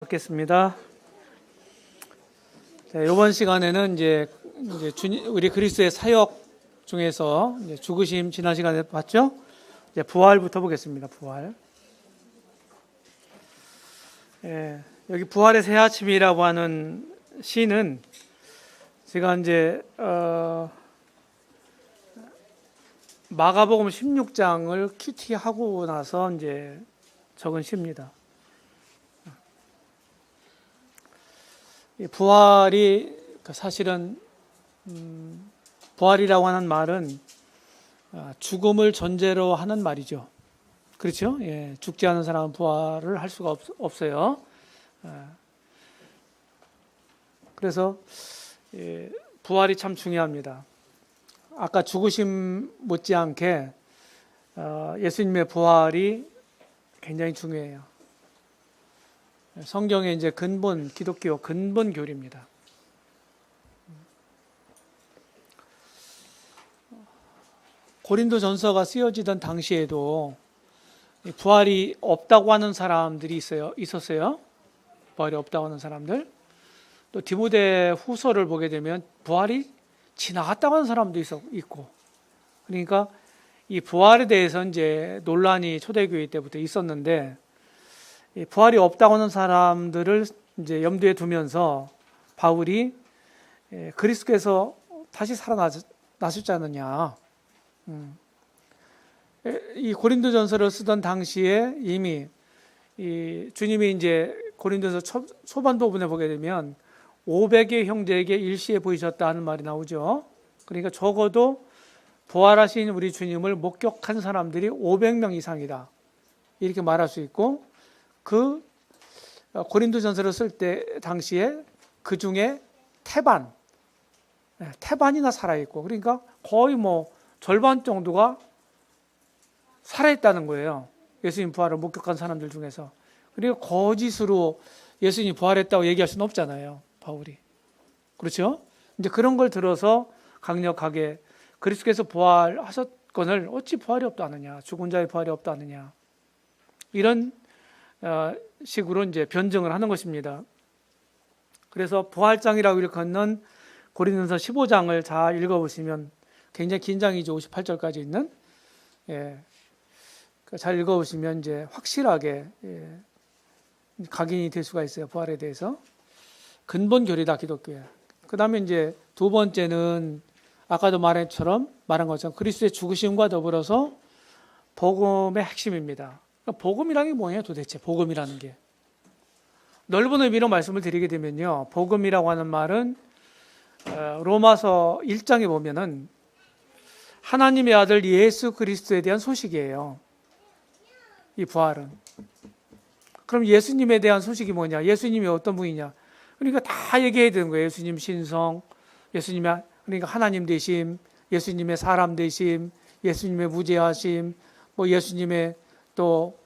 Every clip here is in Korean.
받겠습니다. 자, 이번 시간에는 이제 우리 그리스도의 사역 중에서 이제 죽으심 지난 시간에 봤죠? 이제 부활부터 보겠습니다. 부활. 여기 부활의 새 아침이라고 하는 시는 제가 이제 마가복음 16장을 큐티하고 나서 이제 적은 시입니다. 부활이 사실은 부활이라고 하는 말은 죽음을 전제로 하는 말이죠. 그렇죠? 예, 죽지 않은 사람은 부활을 할 수가 없어요. 그래서 부활이 참 중요합니다. 아까 죽으심 못지않게 예수님의 부활이 굉장히 중요해요. 성경의 이제 근본, 기독교 근본 교리입니다. 고린도전서가 쓰여지던 당시에도 부활이 없다고 하는 사람들이 있었어요. 부활이 없다고 하는 사람들. 또 디모데 후서를 보게 되면 부활이 지나갔다고 하는 사람도 있고. 그러니까 이 부활에 대해서 이제 논란이 초대교회 때부터 있었는데, 부활이 없다고 하는 사람들을 이제 염두에 두면서 바울이 그리스도께서 다시 살아나셨지 않느냐. 이 고린도전서를 쓰던 당시에 이미 이 주님이 이제 고린도서 초반 부분에 보게 되면 500의 형제에게 일시에 보이셨다는 말이 나오죠. 그러니까 적어도 부활하신 우리 주님을 목격한 사람들이 500명 이상이다. 이렇게 말할 수 있고, 그 고린도전서를 쓸 때 당시에 그 중에 태반이나 살아있고, 그러니까 거의 뭐 절반 정도가 살아있다는 거예요. 예수님 부활을 목격한 사람들 중에서. 그리고 거짓으로 예수님이 부활했다고 얘기할 수는 없잖아요, 바울이. 그렇죠? 이제 그런 걸 들어서 강력하게 그리스도께서 부활하셨거늘 어찌 부활이 없다 하느냐, 죽은 자의 부활이 없다 하느냐, 이런 식으로 이제 변증을 하는 것입니다. 그래서 부활장이라고 일컫는 고린도서 15장을 잘 읽어보시면 굉장히 긴 장이죠. 58절까지 있는. 잘 읽어보시면 이제 확실하게 각인이 될 수가 있어요. 부활에 대해서. 근본 교리다, 기독교에. 그 다음에 이제 두 번째는 아까도 말한 것처럼 그리스도의 죽으심과 더불어서 복음의 핵심입니다. 복음이라는 게 뭐예요, 도대체? 복음이라는 게. 넓은 의미로 말씀을 드리게 되면요, 복음이라고 하는 말은 로마서 1장에 보면은 하나님의 아들 예수 그리스도에 대한 소식이에요. 이 부활은. 그럼 예수님에 대한 소식이 뭐냐? 예수님이 어떤 분이냐? 그러니까 다 얘기해야 되는 거예요. 예수님 신성, 예수님의, 그러니까 하나님 되심, 예수님의 사람 되심, 예수님의 무죄하심, 뭐 예수님의 또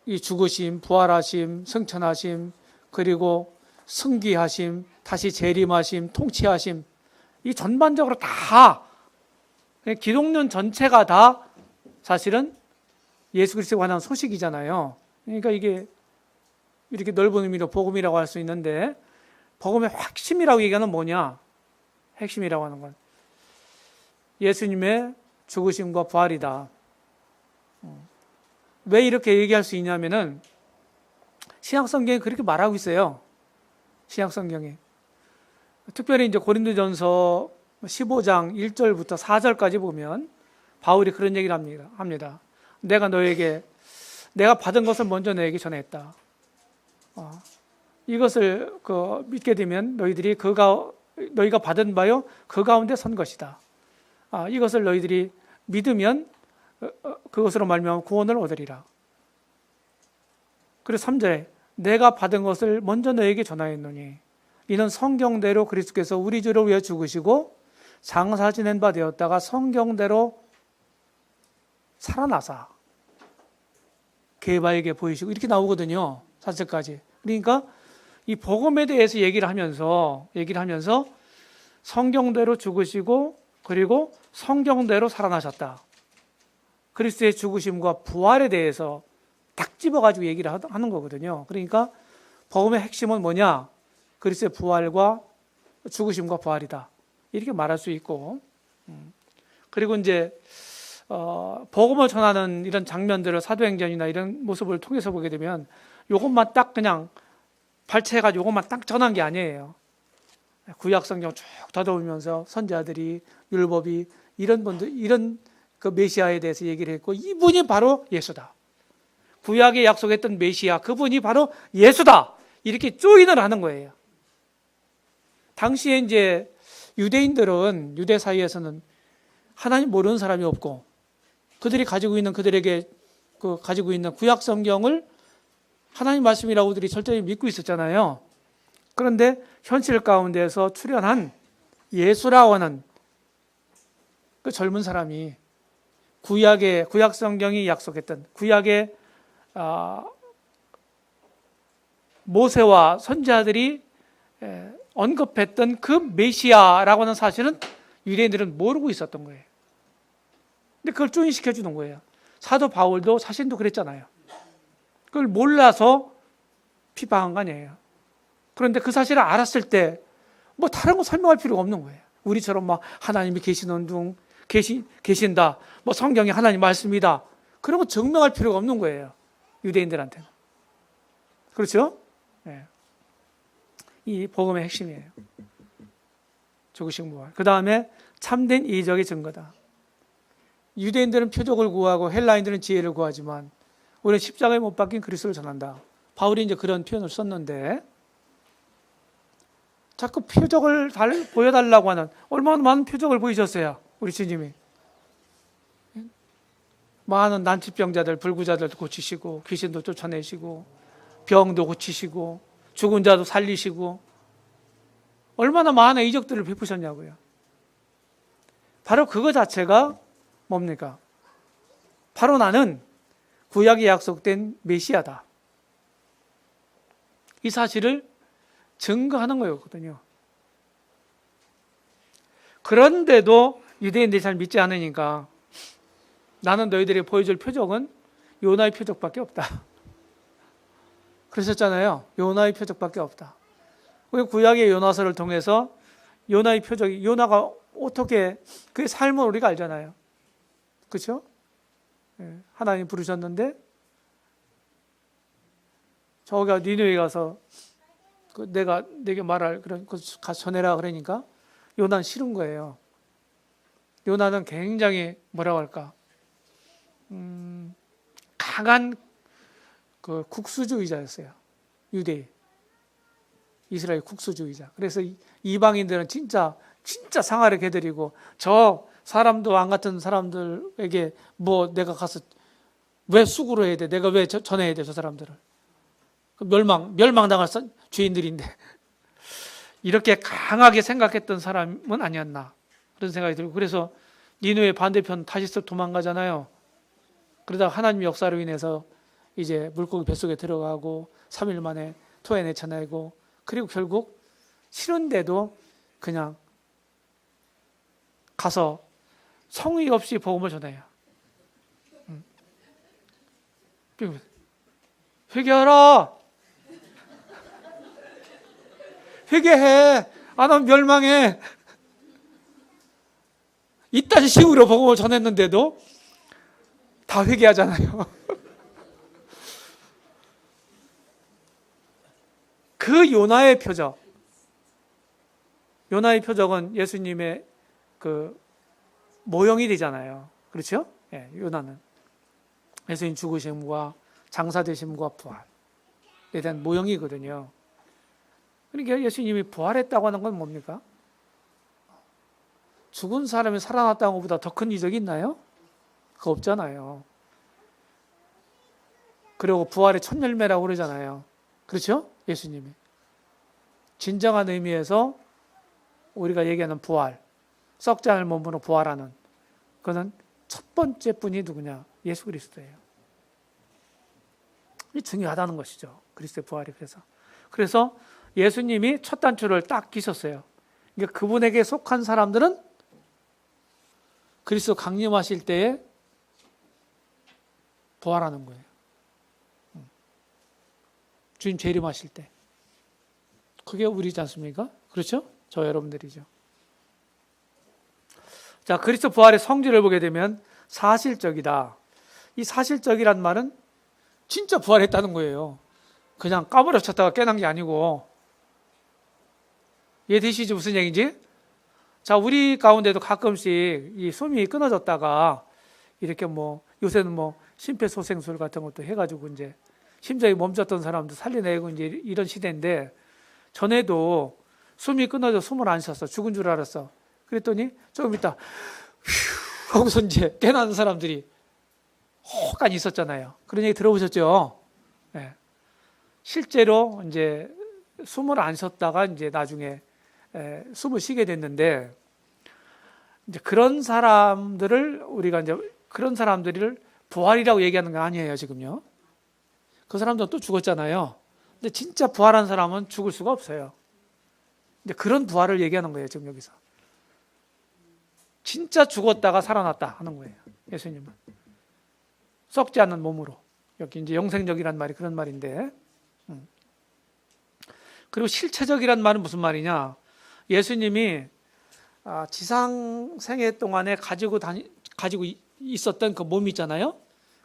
이 죽으심, 부활하심, 승천하심, 그리고 승귀하심, 다시 재림하심, 통치하심, 이 전반적으로 다 기독론 전체가 다 사실은 예수 그리스도에 관한 소식이잖아요. 그러니까 이게 이렇게 넓은 의미로 복음이라고 할 수 있는데, 복음의 핵심이라고 얘기하는 뭐냐? 핵심이라고 하는 건 예수님의 죽으심과 부활이다. 왜 이렇게 얘기할 수 있냐면은 신약성경이 그렇게 말하고 있어요. 신약성경이. 특별히 이제 고린도전서 15장 1절부터 4절까지 보면 바울이 그런 얘기를 합니다. 내가 받은 것을 먼저 너에게 전했다. 이것을 믿게 되면 너희가 받은 바요 그 가운데 선 것이다. 이것을 너희들이 믿으면 그것으로 말미암아 구원을 얻으리라. 그리고 3절에 내가 받은 것을 먼저 너에게 전하였노니 이는 성경대로 그리스도께서 우리 주를 위해 죽으시고 장사 지낸 바 되었다가 성경대로 살아나사 게바에게 보이시고, 이렇게 나오거든요. 4절까지. 그러니까 이 복음에 대해서 얘기를 하면서 성경대로 죽으시고 그리고 성경대로 살아나셨다. 그리스도의 죽으심과 부활에 대해서 딱 집어가지고 얘기를 하는 거거든요. 그러니까 복음의 핵심은 뭐냐? 그리스도의 부활과 죽으심과 부활이다. 이렇게 말할 수 있고, 그리고 이제 복음을 전하는 이런 장면들을 사도행전이나 이런 모습을 통해서 보게 되면 이것만 딱 그냥 발췌해가지고 이것만 딱 전한 게 아니에요. 구약 성경 쭉 더듬으면서 선지자들이, 율법이 이런 분들, 이런 그 메시아에 대해서 얘기를 했고, 이분이 바로 예수다. 구약에 약속했던 메시아, 그분이 바로 예수다. 이렇게 조인을 하는 거예요. 당시에 이제 유대인들은, 유대 사이에서는 하나님 모르는 사람이 없고, 그들이 가지고 있는, 그들에게 가지고 있는 구약 성경을 하나님 말씀이라고 그들이 철저히 믿고 있었잖아요. 그런데 현실 가운데서 출현한 예수라고 하는 그 젊은 사람이 구약 성경이 약속했던, 구약의 모세와 선지자들이 언급했던 그 메시아라고 하는 사실은 유대인들은 모르고 있었던 거예요. 근데 그걸 조인시켜 주는 거예요. 사도 바울도 자신도 그랬잖아요. 그걸 몰라서 비방한 거 아니에요. 그런데 그 사실을 알았을 때 뭐 다른 거 설명할 필요가 없는 거예요. 우리처럼 막 하나님이 계신다, 뭐 성경이 하나님 말씀이다, 그런 거 증명할 필요가 없는 거예요. 유대인들한테는. 그렇죠? 네. 이 복음의 핵심이에요. 죽으신 부활. 그 다음에 참된 이적의 증거다. 유대인들은 표적을 구하고 헬라인들은 지혜를 구하지만 우리는 십자가에 못 박힌 그리스도를 전한다. 바울이 이제 그런 표현을 썼는데, 자꾸 표적을 보여달라고 하는, 얼마나 많은 표적을 보이셨어요, 우리 주님이. 많은 난치병자들, 불구자들도 고치시고, 귀신도 쫓아내시고, 병도 고치시고, 죽은 자도 살리시고, 얼마나 많은 이적들을 베푸셨냐고요. 바로 그거 자체가 뭡니까? 바로 나는 구약에 약속된 메시아다. 이 사실을 증거하는 거였거든요. 그런데도 유대인들이 잘 믿지 않으니까 나는 너희들이 보여줄 표적은 요나의 표적밖에 없다. 그러셨잖아요. 요나의 표적밖에 없다. 우리 구약의 요나서를 통해서 요나의 표적이, 요나가 어떻게 그의 삶을 우리가 알잖아요. 그렇죠? 하나님 부르셨는데 저가 니느웨에 가서 내가 내게 말할 그런 거 가서 전해라 그러니까 요나는 싫은 거예요. 요나는 굉장히 뭐라고 할까? 강한 그 국수주의자였어요. 유대 이스라엘 국수주의자. 그래서 이방인들은 진짜 상하를 개드리고, 저 사람도 안 같은 사람들에게 뭐 내가 가서 왜 수구로 해야 돼? 내가 왜 전해야 돼? 저 사람들을. 멸망당할 죄인들인데. 이렇게 강하게 생각했던 사람은 아니었나, 그런 생각이 들고, 그래서 니느웨 반대편 타시스 도망가잖아요. 그러다가 하나님 역사로 인해서 이제 물고기 뱃속에 들어가고 3일 만에 토해내쳐내고, 그리고 결국 싫은데도 그냥 가서 성의 없이 복음을 전해요. 회개하라. 회개해. 안 하면 멸망해. 이딴 식으로 복음을 전했는데도 다 회개하잖아요. 그 요나의 표적, 요나의 표적은 예수님의 그 모형이 되잖아요. 그렇죠? 예, 요나는 예수님 죽으심과 장사되심과 부활에 대한 모형이거든요. 그러니까 예수님이 부활했다고 하는 건 뭡니까? 죽은 사람이 살아났다는 것보다 더 큰 이적이 있나요? 그거 없잖아요. 그리고 부활의 첫 열매라고 그러잖아요. 그렇죠? 예수님이. 진정한 의미에서 우리가 얘기하는 부활, 썩지 않을 몸으로 부활하는, 그거는 첫 번째 분이 누구냐? 예수 그리스도예요. 이 중요하다는 것이죠. 그리스도의 부활에 대해서. 그래서 예수님이 첫 단추를 딱 끼셨어요. 그러니까 그분에게 속한 사람들은 그리스도 강림하실 때에 부활하는 거예요. 주님 재림하실 때. 그게 우리지 않습니까? 그렇죠? 저 여러분들이죠. 자, 그리스도 부활의 성질을 보게 되면 사실적이다. 이 사실적이란 말은 진짜 부활했다는 거예요. 그냥 까무러쳤다가 깨난 게 아니고. 이해되시죠? 무슨 얘기인지? 자, 우리 가운데도 가끔씩 이 숨이 끊어졌다가 이렇게 뭐 요새는 뭐 심폐소생술 같은 것도 해가지고 이제 심장이 멈췄던 사람도 살려내고 이제 이런 시대인데, 전에도 숨이 끊어져 숨을 안 쉬었어. 죽은 줄 알았어. 그랬더니 조금 있다 휴 하고서 이제 깨나는 사람들이 혹간 있었잖아요. 그런 얘기 들어보셨죠? 네. 실제로 이제 숨을 안 쉬었다가 이제 나중에 숨을 쉬게 됐는데, 이제 그런 사람들을 우리가 이제 그런 사람들을 부활이라고 얘기하는 건 아니에요, 지금요. 그 사람들은 또 죽었잖아요. 근데 진짜 부활한 사람은 죽을 수가 없어요. 근데 그런 부활을 얘기하는 거예요, 지금 여기서. 진짜 죽었다가 살아났다 하는 거예요, 예수님은. 썩지 않는 몸으로. 여기 이제 영생적이란 말이 그런 말인데. 그리고 실체적이란 말은 무슨 말이냐? 예수님이 지상 생애 동안에 가지고 있었던 그 몸 있잖아요.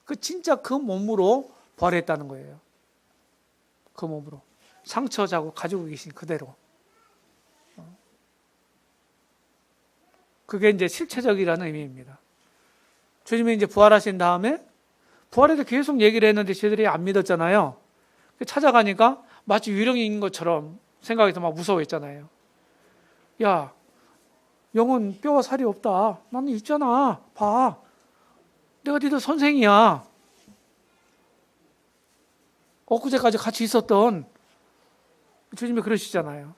그 진짜 그 몸으로 부활했다는 거예요. 그 몸으로 상처 자국 가지고 계신 그대로. 그게 이제 실체적이라는 의미입니다. 주님이 이제 부활하신 다음에 부활에 대해 계속 얘기를 했는데 저희들이 안 믿었잖아요. 찾아가니까 마치 유령인 것처럼 생각해서 막 무서워했잖아요. 야, 영은 뼈와 살이 없다. 나는 있잖아. 봐. 내가 니들 선생이야. 엊그제까지 같이 있었던 주님이 그러시잖아요.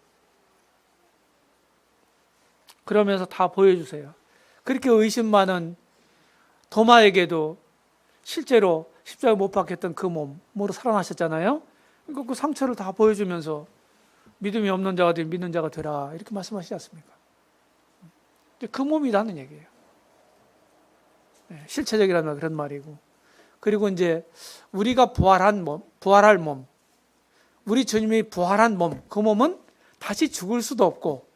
그러면서 다 보여주세요. 그렇게 의심 많은 도마에게도 실제로 십자가에 못 박혔던 그 몸으로 살아나셨잖아요. 그러니까 그 상처를 다 보여주면서 믿음이 없는 자가 되면 믿는 자가 되라, 이렇게 말씀하시지 않습니까? 그 몸이라는 얘기예요. 실체적이라는 말, 그런 말이고. 그리고 이제 우리가 부활할 몸, 우리 주님이 부활한 몸, 그 몸은 다시 죽을 수도 없고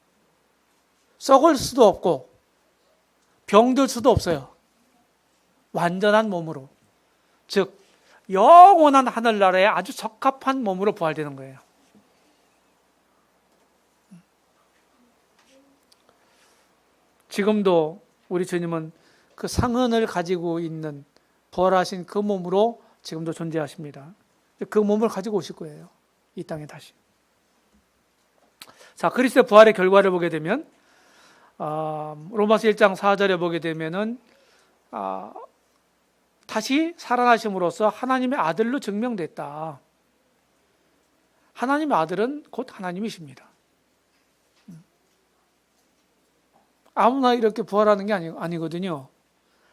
썩을 수도 없고 병들 수도 없어요. 완전한 몸으로, 즉 영원한 하늘나라에 아주 적합한 몸으로 부활되는 거예요. 지금도 우리 주님은 그 상흔을 가지고 있는 부활하신 그 몸으로 지금도 존재하십니다. 그 몸을 가지고 오실 거예요, 이 땅에 다시. 자, 그리스도의 부활의 결과를 보게 되면 로마서 1장 4절에 보게 되면은 다시 살아나심으로써 하나님의 아들로 증명됐다. 하나님의 아들은 곧 하나님이십니다. 아무나 이렇게 부활하는 게 아니거든요.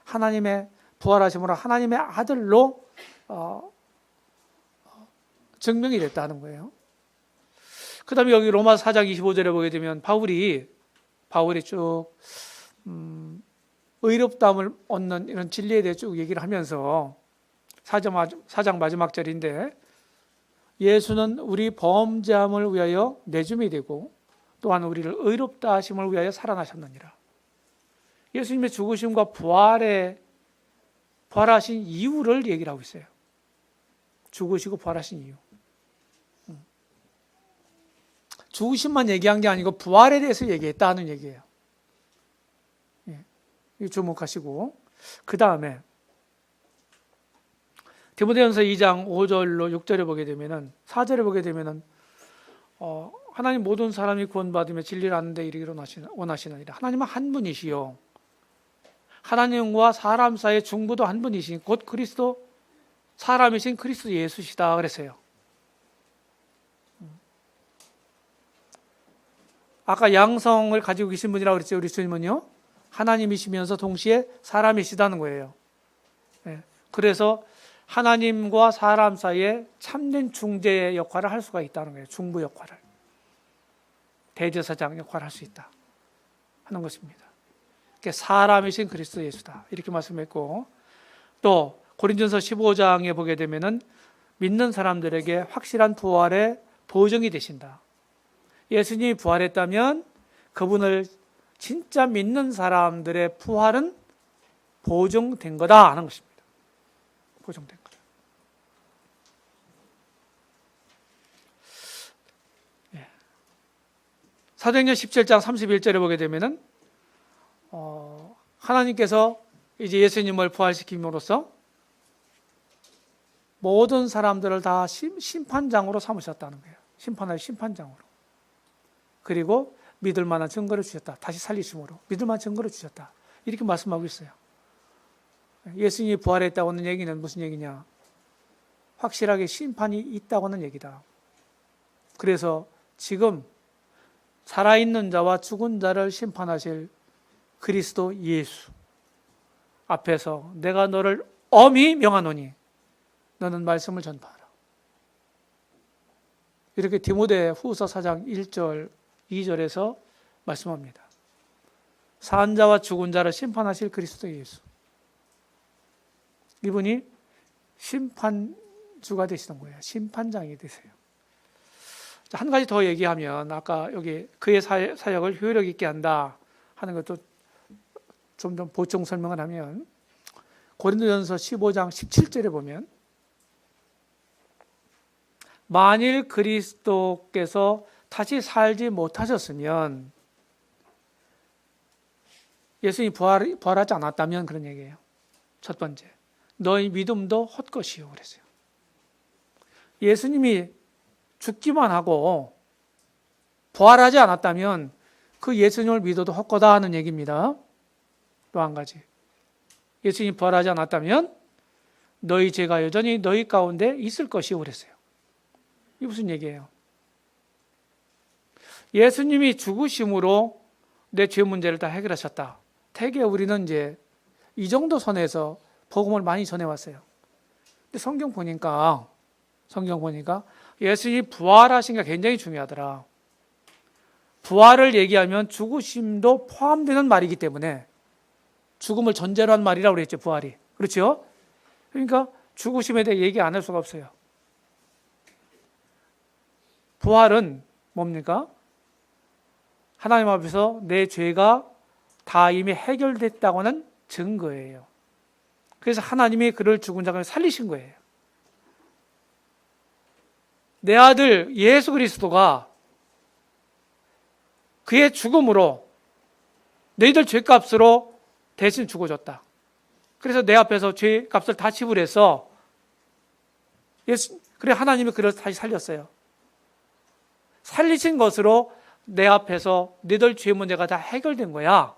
하나님의 부활하심으로 하나님의 아들로 증명이 됐다는 거예요. 그 다음에 여기 로마서 4장 25절에 보게 되면 바울이 쭉 의롭다함을 얻는 이런 진리에 대해 쭉 얘기를 하면서 4장 마지막 절인데, 예수는 우리 범죄함을 위하여 내줌이 되고 또한 우리를 의롭다 하심을 위하여 살아나셨느니라. 예수님의 죽으심과 부활하신 이유를 얘기를 하고 있어요. 죽으시고 부활하신 이유. 죽으심만 얘기한 게 아니고 부활에 대해서 얘기했다는 얘기예요. 이 주목하시고, 그 다음에 디모데전서 2장 5절로 6절에 보게 되면은, 4절에 보게 되면은 하나님 모든 사람이 구원받으며 진리를 아는 데 이르기를 원하시느니라. 하나님은 한 분이시요, 하나님과 사람 사이의 중보도 한 분이신 곧 그리스도, 사람이신 그리스도 예수시다 그랬어요. 아까 양성을 가지고 계신 분이라고 그랬죠. 우리 주님은요, 하나님이시면서 동시에 사람이시다는 거예요. 그래서 하나님과 사람 사이에 참된 중재의 역할을 할 수가 있다는 거예요. 중보 역할을, 대제사장 역할을 할 수 있다 하는 것입니다. 사람이신 그리스도 예수다, 이렇게 말씀했고, 또 고린전서 15장에 보게 되면은 믿는 사람들에게 확실한 부활의 보증이 되신다. 예수님이 부활했다면 그분을 진짜 믿는 사람들의 부활은 보증된 거다 하는 것입니다. 보증된 거다. 예. 사도행전 17장 31절에 보게 되면은 하나님께서 이제 예수님을 부활시킴으로써 모든 사람들을 다 심판장으로 삼으셨다는 거예요. 심판할 심판장으로. 그리고 믿을 만한 증거를 주셨다. 다시 살리심으로 믿을 만한 증거를 주셨다. 이렇게 말씀하고 있어요. 예수님이 부활했다고 하는 얘기는 무슨 얘기냐? 확실하게 심판이 있다고 하는 얘기다. 그래서 지금 살아있는 자와 죽은 자를 심판하실 그리스도 예수 앞에서 내가 너를 엄히 명하노니 너는 말씀을 전파하라. 이렇게 디모데 후서 4장 1절 2절에서 말씀합니다. 산 자와 죽은 자를 심판하실 그리스도 예수. 이분이 심판주가 되시는 거예요. 심판장이 되세요. 한 가지 더 얘기하면 아까 여기 그의 사역을 효력 있게 한다 하는 것도 좀 보충 설명을 하면 고린도전서 15장 17절에 보면 만일 그리스도께서 다시 살지 못하셨으면 예수님이 부활하지 않았다면 그런 얘기예요. 첫 번째, 너희 믿음도 헛것이요 그랬어요. 예수님이 죽기만 하고 부활하지 않았다면 그 예수님을 믿어도 헛거다 하는 얘기입니다. 또 한 가지, 예수님이 부활하지 않았다면 너희 죄가 여전히 너희 가운데 있을 것이요 그랬어요. 이게 무슨 얘기예요? 예수님이 죽으심으로 내 죄 문제를 다 해결하셨다. 되게 우리는 이제 이 정도 선에서 복음을 많이 전해왔어요. 근데 성경 보니까 예수님이 부활하신 게 굉장히 중요하더라. 부활을 얘기하면 죽으심도 포함되는 말이기 때문에 죽음을 전제로 한 말이라고 그랬죠, 부활이. 그렇죠? 그러니까 죽으심에 대해 얘기 안 할 수가 없어요. 부활은 뭡니까? 하나님 앞에서 내 죄가 다 이미 해결됐다고 하는 증거예요. 그래서 하나님이 그를 죽은 자 가운데 살리신 거예요. 내 아들 예수 그리스도가 그의 죽음으로 너희들 죄값으로 대신 죽어줬다. 그래서 내 앞에서 죄값을 다 지불해서 그래 하나님이 그를 다시 살렸어요. 살리신 것으로 내 앞에서 너희들 죄 문제가 다 해결된 거야.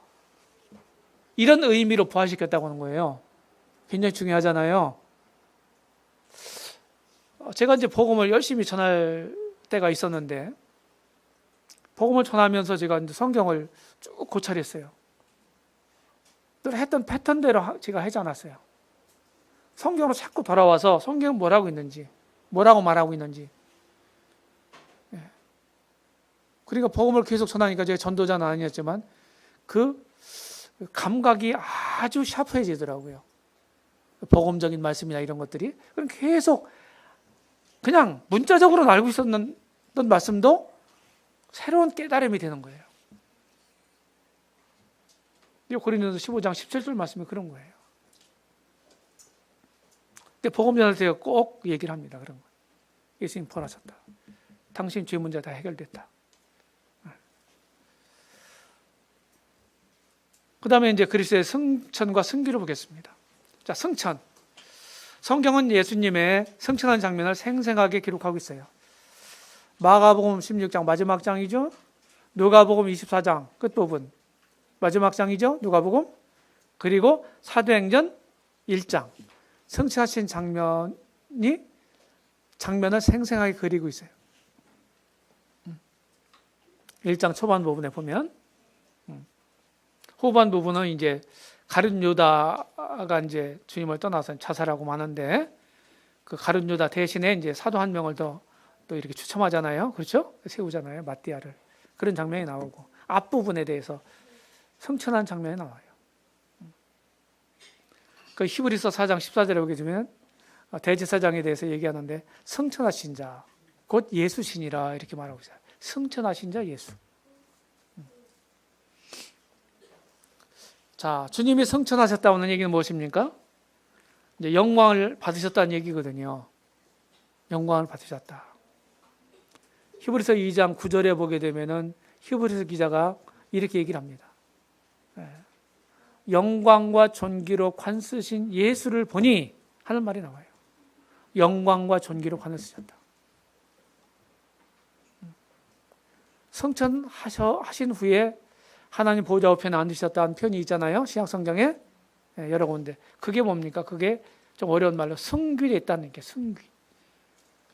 이런 의미로 부활시켰다고 하는 거예요. 굉장히 중요하잖아요. 제가 이제 복음을 열심히 전할 때가 있었는데 복음을 전하면서 제가 이제 성경을 쭉 고찰했어요. 늘 했던 패턴대로 제가 하지 않았어요. 성경으로 자꾸 돌아와서 성경은 뭐라고 있는지, 뭐라고 말하고 있는지. 그러니까 복음을 계속 전하니까 제가 전도자는 아니었지만 그 감각이 아주 샤프해지더라고요. 복음적인 말씀이나 이런 것들이. 그럼 계속 그냥 문자적으로는 알고 있었던 말씀도 새로운 깨달음이 되는 거예요. 고린도서 15장 17절 말씀이 그런 거예요. 근데 복음 전할 때 꼭 얘기를 합니다. 그런 거예요. 예수님 부활하셨다. 당신 죄 문제 다 해결됐다. 그 다음에 이제 그리스도의 승천과 승기를 보겠습니다. 자, 승천. 성경은 예수님의 승천한 장면을 생생하게 기록하고 있어요. 마가복음 16장 마지막 장이죠. 누가복음 24장 끝부분 마지막 장이죠. 누가복음. 그리고 사도행전 1장 승천하신 장면을 생생하게 그리고 있어요. 1장 초반 부분에 보면 후반 부분은 이제 가룟 유다가 이제 주님을 떠나서 자살하고 마는데 그 가룟 유다 대신에 이제 사도 한 명을 더 또 이렇게 추첨하잖아요. 그렇죠? 세우잖아요. 마띠아를. 그런 장면이 나오고 앞부분에 대해서 승천한 장면이 나와요. 그 히브리서 4장 14절에 보게 되면 대제사장에 대해서 얘기하는데 승천하신 자 곧 예수시니라 이렇게 말하고 있어요. 승천하신 자 예수. 자, 주님이 승천하셨다는 얘기는 무엇입니까? 이제 영광을 받으셨다는 얘기거든요. 영광을 받으셨다. 히브리서 2장 9절에 보게 되면은 히브리서 기자가 이렇게 얘기를 합니다. 영광과 존귀로 관 쓰신 예수를 보니 하는 말이 나와요. 영광과 존귀로 관을 쓰셨다. 승천하신 후에 하나님 보좌 우편에 앉으셨다는 표현이 있잖아요. 신약성경에 여러 군데. 그게 뭡니까? 그게 좀 어려운 말로 승귀에 있다는 게 승귀.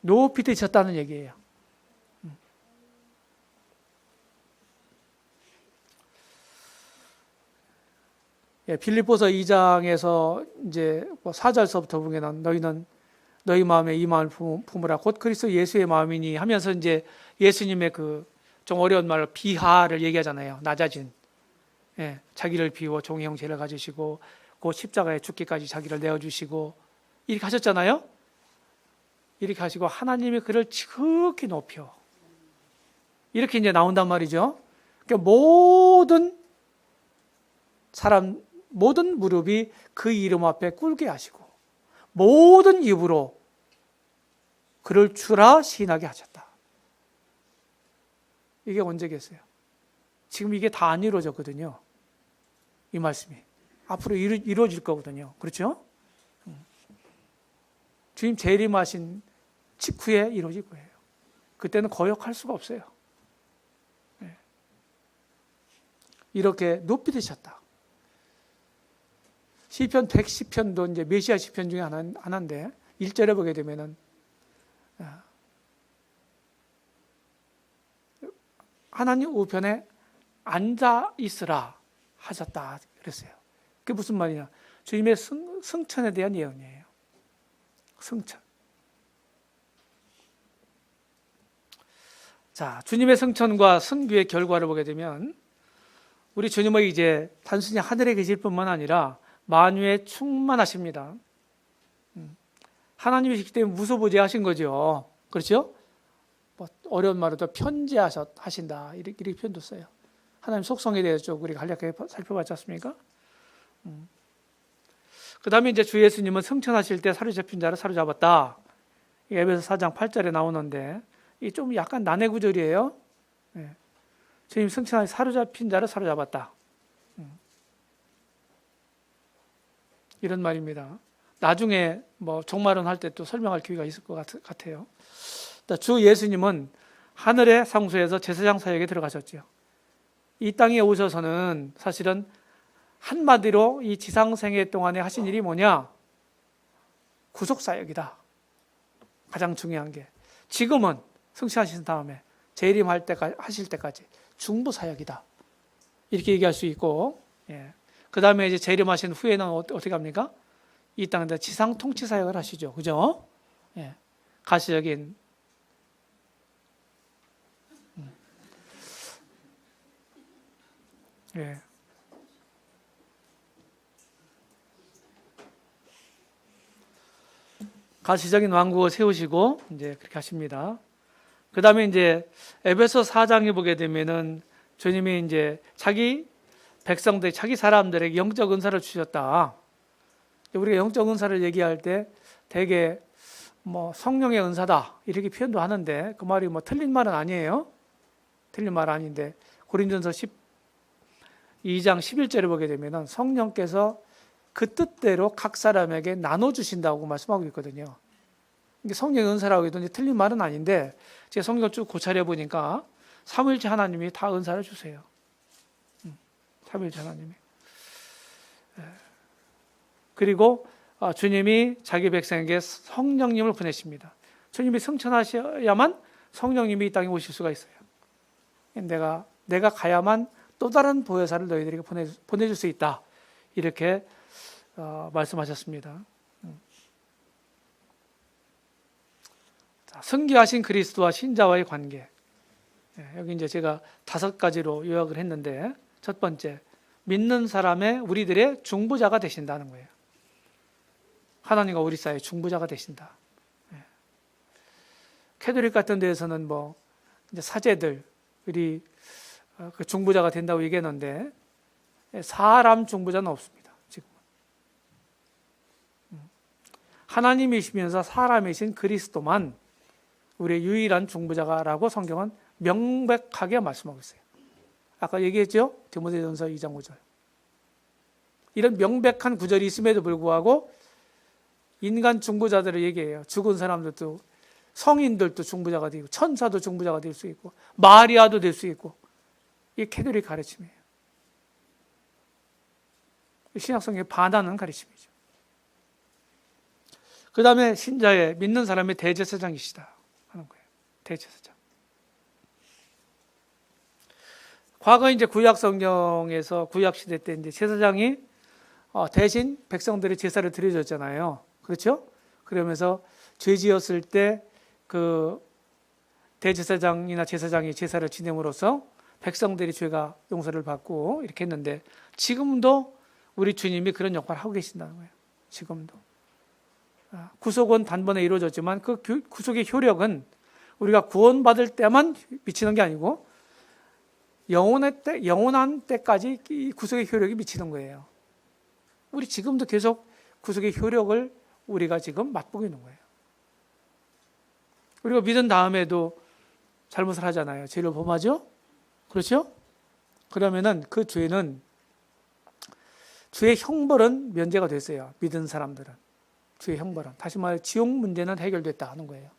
높이 드셨다는 얘기예요. 빌립보서 2장에서 이제 4절서부터 보면 너희는 너희 마음에 이 마음을 품으라 곧 그리스도 예수의 마음이니 하면서 이제 예수님의 그 좀 어려운 말로 비하를 얘기하잖아요. 낮아진. 자기를 비워 종의 형체를 가지시고 그 십자가에 죽기까지 자기를 내어주시고 이렇게 하셨잖아요. 이렇게 하시고 하나님이 그를 지극히 높여 이렇게 이제 나온단 말이죠. 그러니까 모든 사람 모든 무릎이 그 이름 앞에 꿇게 하시고 모든 입으로 그를 주라 시인하게 하셨다. 이게 언제겠어요? 지금 이게 다 안 이루어졌거든요. 이 말씀이 앞으로 이루어질 거거든요. 그렇죠? 주님 재림하신 직후에 이루어질 거예요. 그때는 거역할 수가 없어요. 이렇게 높이 드셨다. 시편 110편도 이제 메시아 시편 중에 하나인데 1절에 보게 되면은 하나님 우편에 앉아 있으라 하셨다 그랬어요. 그게 무슨 말이냐? 주님의 승천에 대한 예언이에요. 승천. 자, 주님의 승천과 승귀의 결과를 보게 되면 우리 주님은 이제 단순히 하늘에 계실 뿐만 아니라 만유에 충만하십니다. 하나님이시기 때문에 무소부재하신 거죠. 그렇죠? 뭐 어려운 말로도 편재하신다 이렇게 표현도 써요. 하나님 속성에 대해서 좀 우리가 간략하게 살펴봤지 않습니까? 그 다음에 이제 주 예수님은 승천하실 때 사로잡힌 자를 사로잡았다. 에베소 4장 8절에 나오는데 이 좀 약간 난해 구절이에요. 주님 승천하신 사로잡힌 자를 사로잡았다. 이런 말입니다. 나중에 뭐 종말론 할 때 또 설명할 기회가 있을 것 같아요. 주 예수님은 하늘의 성소에서 제사장 사역에 들어가셨죠. 이 땅에 오셔서는 사실은 한마디로 이 지상생애 동안에 하신 일이 뭐냐? 구속사역이다. 가장 중요한 게. 지금은 승천하신 다음에 재림할 때까지 하실 때까지 중보사역이다. 이렇게 얘기할 수 있고, 그 다음에 이제 재림하신 후에는 어떻게 합니까? 이 땅에다 지상 통치 사역을 하시죠. 그죠? 가시적인 가시적인 왕국을 세우시고 이제 그렇게 하십니다. 그 다음에 이제 에베소 4장에 보게 되면은 주님이 이제 자기 백성들, 자기 사람들에게 영적 은사를 주셨다. 우리가 영적 은사를 얘기할 때 대개 뭐 성령의 은사다 이렇게 표현도 하는데 그 말이 뭐 틀린 말은 아니에요. 틀린 말 아닌데 고린도전서 12장 11절에 보게 되면은 성령께서 그 뜻대로 각 사람에게 나눠주신다고 말씀하고 있거든요. 이게 성령의 은사라고 해도 틀린 말은 아닌데 제가 성경을 쭉 고찰해 보니까 삼위일체 하나님이 다 은사를 주세요. 삼위일체 하나님이. 그리고 주님이 자기 백성에게 성령님을 보내십니다. 주님이 승천하셔야만 성령님이 이 땅에 오실 수가 있어요. 내가 가야만 또 다른 보혜사를 너희들에게 보내줄 수 있다. 이렇게 말씀하셨습니다. 승귀하신 그리스도와 신자와의 관계. 여기 이제 제가 5가지로 요약을 했는데 첫 번째, 믿는 사람의 우리들의 중보자가 되신다는 거예요. 하나님과 우리 사이의 중보자가 되신다. 캐톨릭 같은 데에서는 뭐 이제 사제들이 그 중보자가 된다고 얘기했는데 사람 중보자는 없습니다. 지금 하나님이시면서 사람이신 그리스도만 우리의 유일한 중보자라고 성경은 명백하게 말씀하고 있어요. 아까 얘기했죠? 디모데전서 2장 5절. 이런 명백한 구절이 있음에도 불구하고 인간 중보자들을 얘기해요. 죽은 사람들도, 성인들도 중보자가 되고, 천사도 중보자가 될 수 있고, 마리아도 될 수 있고, 이게 캐톨릭 가르침이에요. 신약성경에 반하는 가르침이죠. 그 다음에 신자의, 믿는 사람의 대제사장이시다 하는 거예요. 대제사장. 과거 이제 구약 성경에서 구약 시대 때 이제 제사장이 대신 백성들의 제사를 드려줬잖아요. 그렇죠? 그러면서 죄 지었을 때 그 대제사장이나 제사장이 제사를 지냄으로써 백성들이 죄가 용서를 받고 이렇게 했는데 지금도 우리 주님이 그런 역할을 하고 계신다는 거예요. 지금도. 구속은 단번에 이루어졌지만 그 구속의 효력은 우리가 구원받을 때만 미치는 게 아니고 영원한 때까지 이 구속의 효력이 미치는 거예요. 우리 지금도 계속 구속의 효력을 우리가 지금 맛보고 있는 거예요. 우리가 믿은 다음에도 잘못을 하잖아요. 죄를 범하죠? 그렇죠? 그러면은 그 죄는 죄의 형벌은 면제가 됐어요. 믿은 사람들은. 죄의 형벌은. 다시 말해 지옥 문제는 해결됐다 하는 거예요.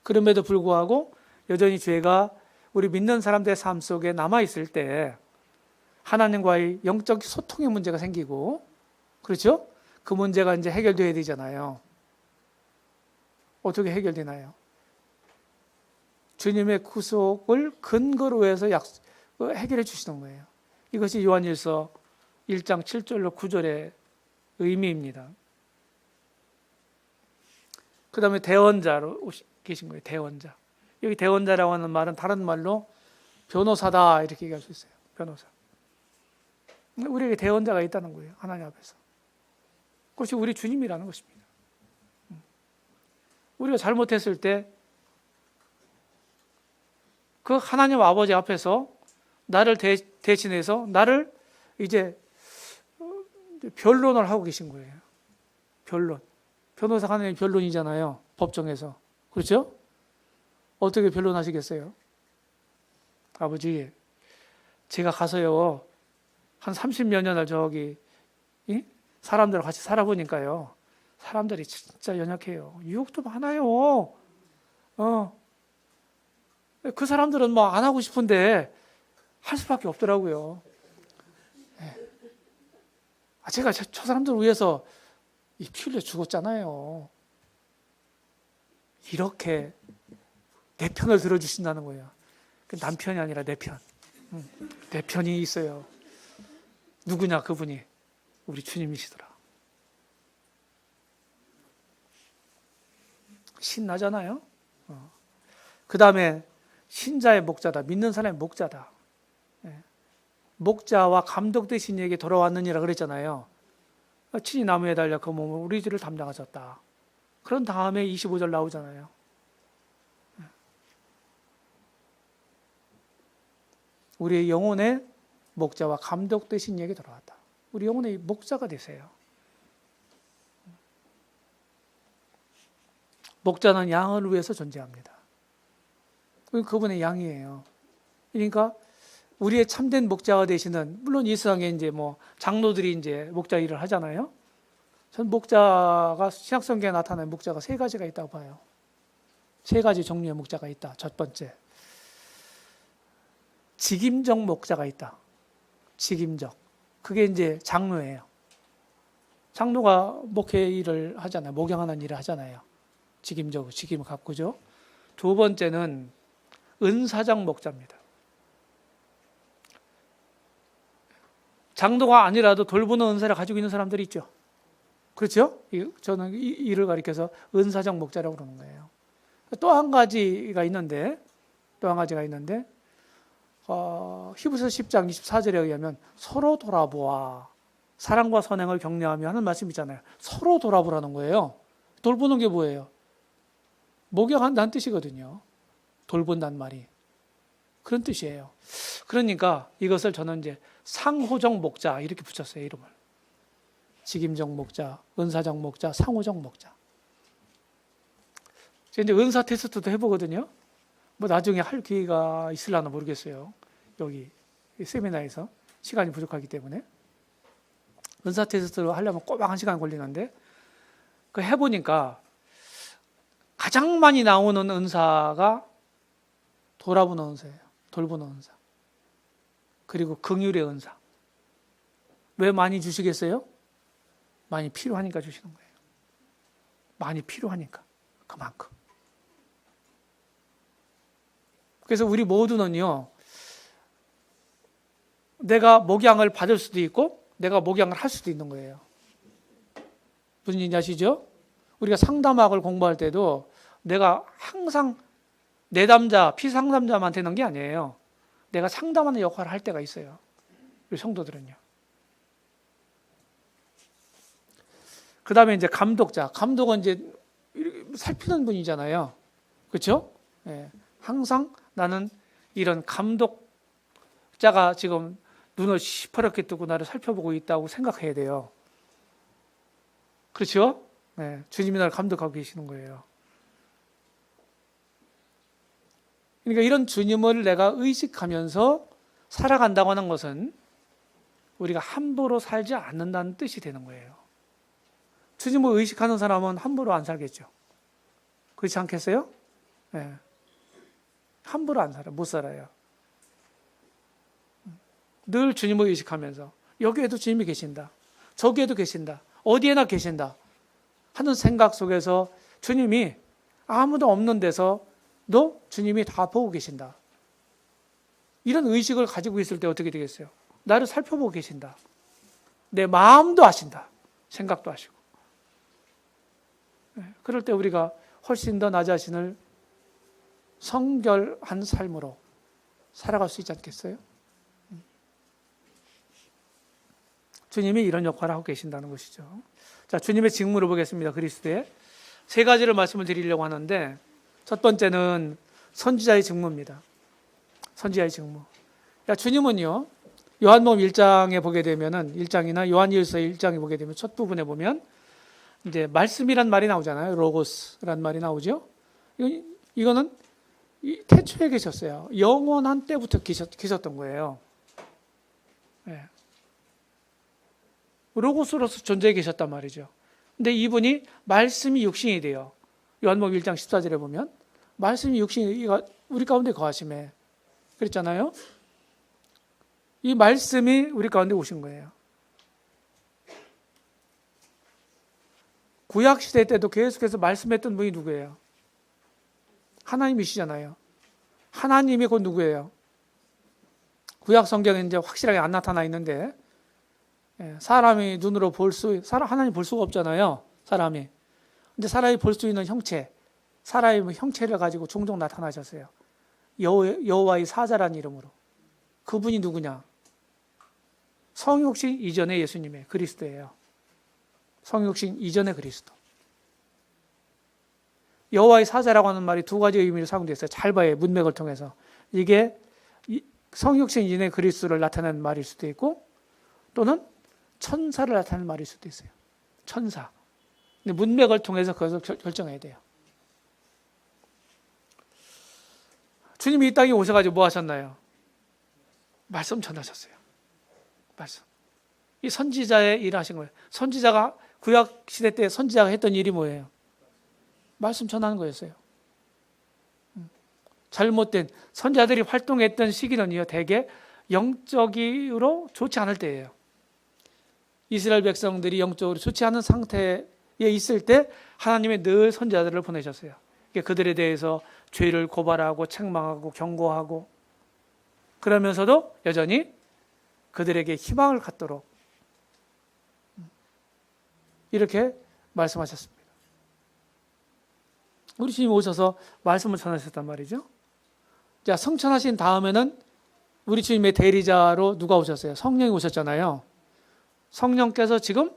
그럼에도 불구하고 여전히 죄가 우리 믿는 사람들의 삶 속에 남아있을 때 하나님과의 영적 소통의 문제가 생기고 그렇죠? 그 문제가 이제 해결돼야 되잖아요. 어떻게 해결되나요? 주님의 구속을 근거로 해서 해결해 주시는 거예요. 이것이 요한일서 1장 7절로 9절의 의미입니다. 그 다음에 대언자로 계신 거예요. 대언자. 여기 대언자라고 하는 말은 다른 말로 변호사다 이렇게 얘기할 수 있어요. 변호사. 우리에게 대언자가 있다는 거예요. 하나님 앞에서. 그것이 우리 주님이라는 것입니다. 우리가 잘못했을 때 그 하나님 아버지 앞에서 나를 대신해서 나를 이제 변론을 하고 계신 거예요. 변론. 변호사가 하나님 변론이잖아요. 법정에서. 그렇죠? 어떻게 변론하시겠어요? 아버지, 제가 가서요, 한 30몇 년을 저기, 사람들과 같이 살아보니까요, 사람들이 진짜 연약해요. 유혹도 많아요. 그 사람들은 뭐 안 하고 싶은데 할 수밖에 없더라고요. 제가 저 사람들을 위해서 피 흘려 죽었잖아요. 이렇게 내 편을 들어주신다는 거예요. 남편이 아니라 내 편. 내 편이 있어요. 누구냐 그분이? 우리 주님이시더라. 신나잖아요. 그 다음에 신자의 목자다. 믿는 사람의 목자다. 목자와 감독 되신 이에게 돌아왔느니라 그랬잖아요. 친히 나무에 달려 그 몸을 우리 죄를 담당하셨다. 그런 다음에 25절 나오잖아요. 우리의 영혼의 목자와 감독 되신 이에게 돌아왔다. 우리 영혼의 목자가 되세요. 목자는 양을 위해서 존재합니다. 그분의 양이에요. 그러니까 우리의 참된 목자가 되시는, 물론 이 세상에 이제 뭐 장로들이 이제 목자 일을 하잖아요. 전 목자가 신약성경에 나타나는 목자가 세 가지가 있다고 봐요. 세 가지 종류의 목자가 있다. 첫 번째, 직임적 목자가 있다. 직임적. 그게 이제 장로예요. 장로가 목회 일을 하잖아요. 목양하는 일을 하잖아요. 직임을 갖고죠. 두 번째는 은사장 목자입니다. 장로가 아니라도 돌보는 은사를 가지고 있는 사람들이 있죠. 그렇죠? 저는 이 일을 가리켜서 은사장 목자라고 그러는 거예요. 또 한 가지가 있는데 히브리서 10장 24절에 의하면 서로 돌아보아 사랑과 선행을 격려하며 하는 말씀 있잖아요. 서로 돌아보라는 거예요. 돌보는 게 뭐예요? 목양한다는 뜻이거든요. 돌본다는 말이. 그런 뜻이에요. 그러니까 이것을 저는 이제 상호적 목자 이렇게 붙였어요, 이름을. 직임적 목자, 은사적 목자, 상호적 목자. 제가 이제 은사 테스트도 해보거든요. 뭐 나중에 할 기회가 있으려나 모르겠어요. 여기 세미나에서 시간이 부족하기 때문에. 은사 테스트를 하려면 꼬박 1시간 걸리는데 그 해보니까 가장 많이 나오는 은사가 돌아보는 은사예요. 돌보는 은사. 그리고 긍휼의 은사. 왜 많이 주시겠어요? 많이 필요하니까 주시는 거예요. 많이 필요하니까. 그만큼. 그래서 우리 모두는요, 내가 목양을 받을 수도 있고 내가 목양을 할 수도 있는 거예요. 무슨 얘기인지 아시죠? 우리가 상담학을 공부할 때도 내가 항상 내담자, 피상담자만 되는 게 아니에요. 내가 상담하는 역할을 할 때가 있어요. 우리 성도들은요. 그 다음에 이제 감독자. 감독은 이제 살피는 분이잖아요. 그렇죠? 예. 항상 나는 이런 감독자가 지금 눈을 시퍼렇게 뜨고 나를 살펴보고 있다고 생각해야 돼요. 그렇죠? 네, 주님이 나를 감독하고 계시는 거예요. 그러니까 이런 주님을 내가 의식하면서 살아간다고 하는 것은 우리가 함부로 살지 않는다는 뜻이 되는 거예요. 주님을 의식하는 사람은 함부로 안 살겠죠. 그렇지 않겠어요? 네. 함부로 안 살아요. 못 살아요. 늘 주님을 의식하면서 여기에도 주님이 계신다. 저기에도 계신다. 어디에나 계신다. 하는 생각 속에서 주님이 아무도 없는 데서도 주님이 다 보고 계신다. 이런 의식을 가지고 있을 때 어떻게 되겠어요? 나를 살펴보고 계신다. 내 마음도 아신다. 생각도 아시고. 그럴 때 우리가 훨씬 더 나 자신을 성결한 삶으로 살아갈 수 있지 않겠어요? 주님이 이런 역할을 하고 계신다는 것이죠. 자, 주님의 직무를 보겠습니다. 그리스도의 세 가지를 말씀을 드리려고 하는데 첫 번째는 선지자의 직무입니다. 선지자의 직무. 야, 주님은요, 요한복음 1장에 보게 되면은 1장이나 요한일서 1장에 보게 되면 첫 부분에 보면 이제 말씀이란 말이 나오잖아요. 로고스란 말이 나오죠. 이거는 태초에 계셨어요. 영원한 때부터 계셨던 거예요. 네. 로고스로서 존재해 계셨단 말이죠. 근데 이분이 말씀이 육신이 돼요. 요한복음 1장 14절에 보면 말씀이 육신이 우리 가운데 거하심에 그랬잖아요. 이 말씀이 우리 가운데 오신 거예요. 구약 시대 때도 계속해서 말씀했던 분이 누구예요? 하나님이시잖아요. 하나님이 곧 누구예요? 구약 성경에 이제 확실하게 안 나타나 있는데 사람이 눈으로 하나님 볼 수가 없잖아요. 사람이. 근데 사람이 볼 수 있는 형체, 사람의 형체를 가지고 종종 나타나셨어요. 여호와의 사자라는 이름으로. 그분이 누구냐? 성육신 이전의 예수님의 그리스도예요. 성육신 이전의 그리스도. 여호와의 사자라고 하는 말이 두 가지 의미로 사용되어 있어요. 잘 봐요. 문맥을 통해서. 이게 성육신 이전의 그리스도를 나타내는 말일 수도 있고 또는 천사를 나타내는 말일 수도 있어요. 천사. 근데 문맥을 통해서 그것을 결정해야 돼요. 주님이 이 땅에 오셔가지고 뭐 하셨나요? 말씀 전하셨어요. 말씀. 이 선지자의 일을 하신 거예요. 선지자가 구약 시대 때 선지자가 했던 일이 뭐예요? 말씀 전하는 거였어요. 잘못된 선지자들이 활동했던 시기는요, 대개 영적으로 좋지 않을 때예요. 이스라엘 백성들이 영적으로 좋지 않은 상태에 있을 때 하나님이 늘 선지자들을 보내셨어요. 그들에 대해서 죄를 고발하고 책망하고 경고하고 그러면서도 여전히 그들에게 희망을 갖도록 이렇게 말씀하셨습니다. 우리 주님 오셔서 말씀을 전하셨단 말이죠. 자, 성천하신 다음에는 우리 주님의 대리자로 누가 오셨어요? 성령이 오셨잖아요. 성령께서 지금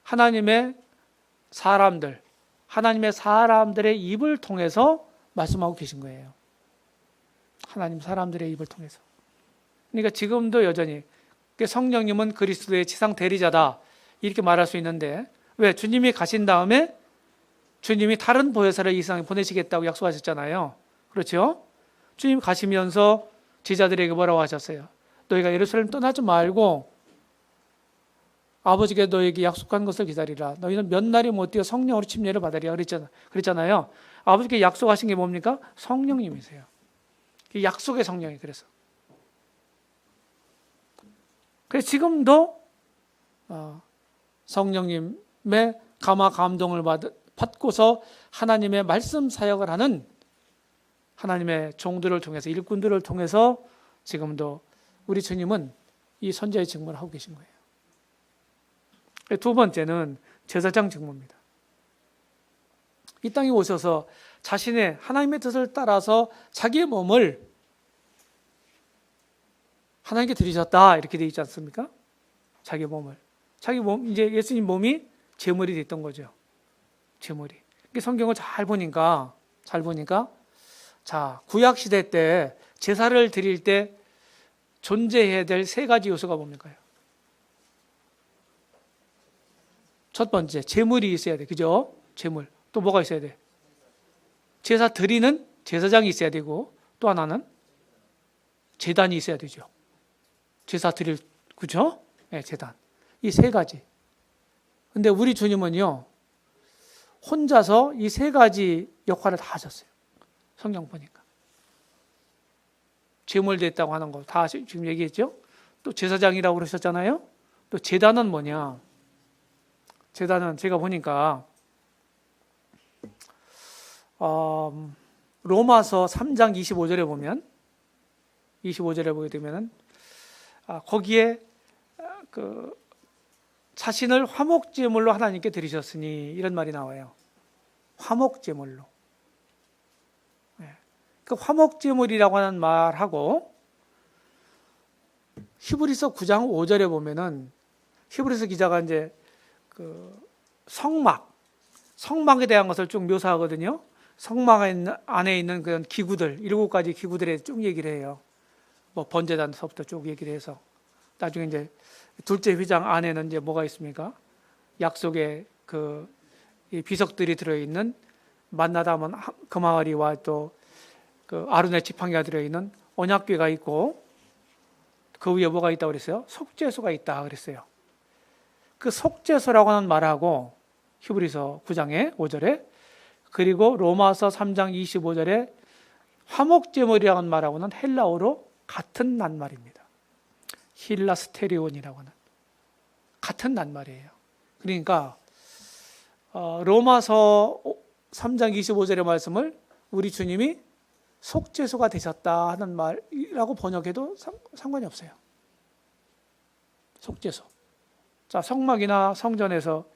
하나님의 사람들의 입을 통해서 말씀하고 계신 거예요. 하나님 사람들의 입을 통해서. 그러니까 지금도 여전히 성령님은 그리스도의 지상 대리자다 이렇게 말할 수 있는데, 왜? 주님이 가신 다음에 주님이 다른 보혜사를 이 세상에 보내시겠다고 약속하셨잖아요. 그렇죠? 주님 가시면서 제자들에게 뭐라고 하셨어요? 너희가 예루살렘 떠나지 말고 아버지께 너희에게 약속한 것을 기다리라. 너희는 몇 날이 못 되어 성령으로 침례를 받으리라 그랬잖아요. 아버지께 약속하신 게 뭡니까? 성령님이세요. 약속의 성령이. 그래서 지금도 성령님의 감화 감동을 받고서 하나님의 말씀 사역을 하는 하나님의 종들을 통해서, 일꾼들을 통해서 지금도 우리 주님은 이 선지자의 직무를 하고 계신 거예요. 두 번째는 제사장 직무입니다. 이 땅에 오셔서 자신의 하나님의 뜻을 따라서 자기의 몸을 하나님께 드리셨다 이렇게 되어 있지 않습니까? 자기 몸을. 자기 몸, 이제 예수님 몸이 제물이 됐던 거죠. 제물이. 성경을 잘 보니까 자, 구약 시대 때 제사를 드릴 때 존재해야 될 세 가지 요소가 뭡니까? 첫 번째, 제물이 있어야 돼. 그죠? 제물. 또 뭐가 있어야 돼? 제사 드리는 제사장이 있어야 되고, 또 하나는 제단이 있어야 되죠. 제사 드릴, 그죠? 네, 제단. 이 세 가지. 근데 우리 주님은요, 혼자서 이 세 가지 역할을 다 하셨어요. 성경 보니까. 제물 됐다고 하는 거 다 지금 얘기했죠? 또 제사장이라고 그러셨잖아요? 또 제단은 뭐냐? 제단은 제가 보니까 로마서 3장 25절에 보면 25절에 보게 되면은 거기에 그 자신을 화목제물로 하나님께 드리셨으니 이런 말이 나와요. 화목제물로. 그 화목제물이라고 하는 말하고 히브리서 9장 5절에 보면은 히브리서 기자가 이제 그 성막에 대한 것을 쭉 묘사하거든요. 성막 안에 있는 그런 기구들, 7가지 기구들에 쭉 얘기를 해요. 뭐 번제단서부터 쭉 얘기를 해서 나중에 이제 둘째 휘장 안에는 이제 뭐가 있습니까? 약속의 그 비석들이 들어있는 만나다만 금항아리와 또 그 아론의 지팡이가 들어있는 언약궤가 있고 그 위에 뭐가 있다고 그랬어요? 속죄소가 있다 그랬어요. 그 속죄소라고 하는 말하고 히브리서 9장의 5절에 그리고 로마서 3장 25절에 화목제물이라는 말하고는 헬라어로 같은 낱말입니다. 힐라스테리온이라고 하는 같은 낱말이에요. 그러니까 로마서 3장 25절의 말씀을 우리 주님이 속죄소가 되셨다 하는 말이라고 번역해도 상관이 없어요. 속죄소. 자, 성막이나 성전에서